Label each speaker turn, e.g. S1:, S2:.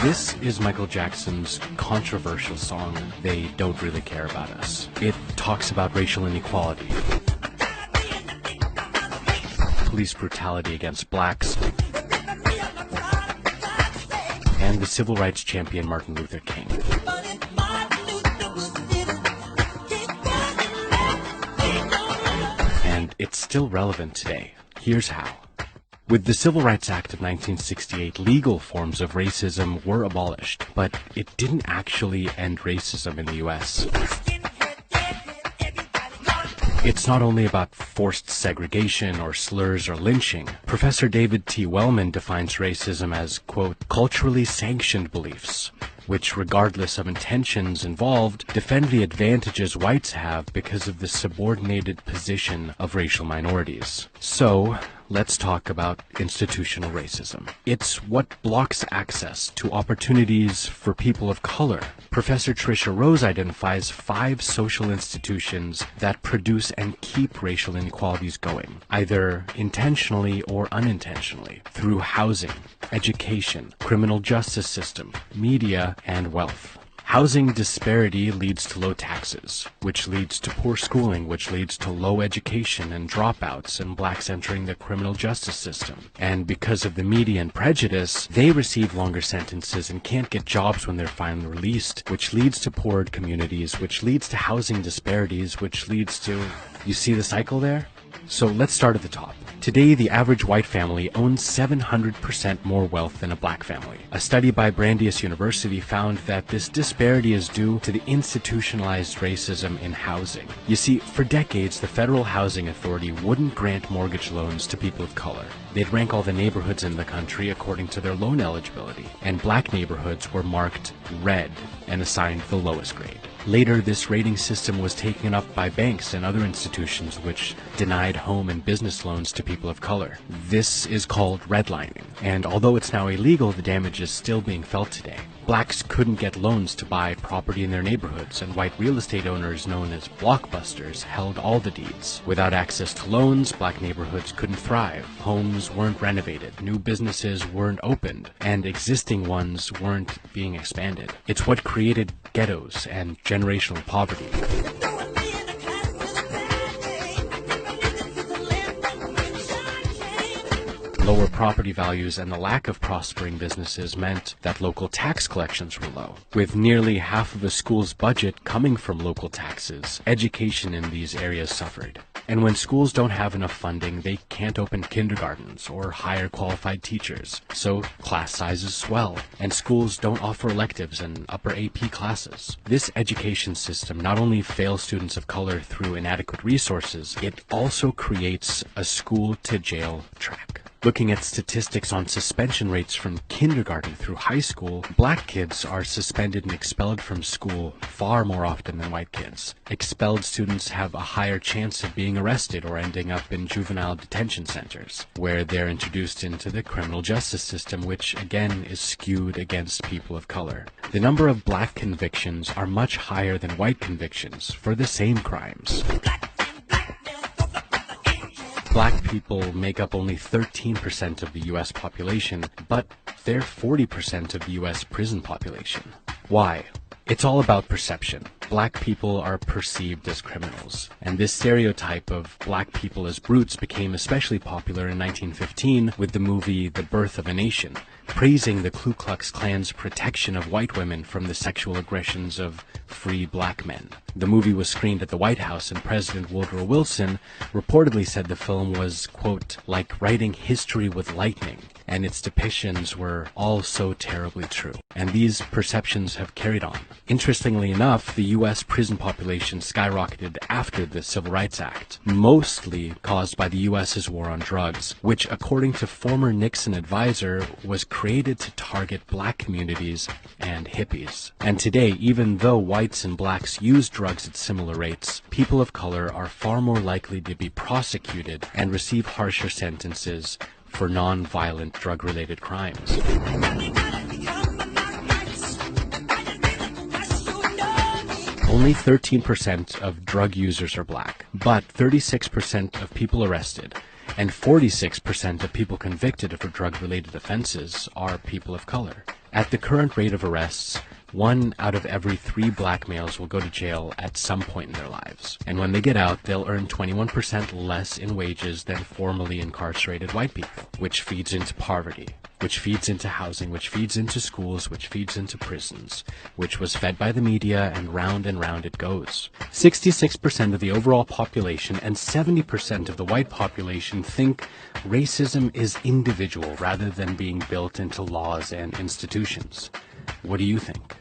S1: This is Michael Jackson's controversial song, They Don't Really Care About Us. It talks about racial inequality, police brutality against blacks, and the civil rights champion Martin Luther King. And it's still relevant today. Here's how. With the Civil Rights Act of 1968, legal forms of racism were abolished, but it didn't actually end racism in the U.S. It's not only about forced segregation or slurs or lynching. Professor David T. Wellman defines racism as, quote, culturally sanctioned beliefs, which, regardless of intentions involved, defend the advantages whites have because of the subordinated position of racial minorities. So, let's talk about institutional racism. It's what blocks access to opportunities for people of color. Professor Tricia Rose identifies 5 social institutions that produce and keep racial inequalities going, either intentionally or unintentionally, through housing, education, criminal justice system, media, and wealth. Housing disparity leads to low taxes, which leads to poor schooling, which leads to low education and dropouts and blacks entering the criminal justice system. And because of the media and prejudice, they receive longer sentences and can't get jobs when they're finally released, which leads to poorer communities, which leads to housing disparities, which leads to... You see the cycle there? So let's start at the top. Today, the average white family owns 700% more wealth than a black family. A study by Brandeis University found that this disparity is due to the institutionalized racism in housing. You see, for decades, the Federal Housing Authority wouldn't grant mortgage loans to people of color. They'd rank all the neighborhoods in the country according to their loan eligibility, and black neighborhoods were marked red and assigned the lowest grade. Later, this rating system was taken up by banks and other institutions which denied home and business loans to people of color. This is called redlining, and although it's now illegal, the damage is still being felt today. Blacks couldn't get loans to buy property in their neighborhoods, and white real estate owners known as blockbusters held all the deeds. Without access to loans, black neighborhoods couldn't thrive. Homes weren't renovated, new businesses weren't opened, and existing ones weren't being expanded. It's what created ghettos and generational poverty. Lower property values and the lack of prospering businesses meant that local tax collections were low. With nearly half of a school's budget coming from local taxes, education in these areas suffered. And when schools don't have enough funding, they can't open kindergartens or hire qualified teachers. So class sizes swell, and schools don't offer electives and upper AP classes. This education system not only fails students of color through inadequate resources, it also creates a school-to-jail track. Looking at statistics on suspension rates from kindergarten through high school, black kids are suspended and expelled from school far more often than white kids. Expelled students have a higher chance of being arrested or ending up in juvenile detention centers, where they're introduced into the criminal justice system, which again is skewed against people of color. The number of black convictions are much higher than white convictions for the same crimes. Black people make up only 13% of the U.S. population, but they're 40% of the U.S. prison population. Why? It's all about perception. Black people are perceived as criminals, and this stereotype of black people as brutes became especially popular in 1915 with the movie The Birth of a Nation, praising the Ku Klux Klan's protection of white women from the sexual aggressions of free black men. The movie was screened at the White House, and President Woodrow Wilson reportedly said the film was, quote, like writing history with lightning, and its depictions were all so terribly true. And these perceptions have carried on. Interestingly enough, the U.S. prison population skyrocketed after the Civil Rights Act, mostly caused by the U.S.'s war on drugs, which, according to former Nixon advisor, was created to target black communities and hippies. And today, even though whites and blacks use drugs at similar rates, people of color are far more likely to be prosecuted and receive harsher sentences for non-violent drug-related crimes. Only 13% of drug users are black, but 36% of people arrested and 46% of people convicted for drug-related offenses are people of color. At the current rate of arrests, 1 out of every 3 black males will go to jail at some point in their lives. And when they get out, they'll earn 21% less in wages than formerly incarcerated white people, which feeds into poverty, which feeds into housing, which feeds into schools, which feeds into prisons, which was fed by the media, and round it goes. 66% of the overall population and 70% of the white population think racism is individual rather than being built into laws and institutions. What do you think?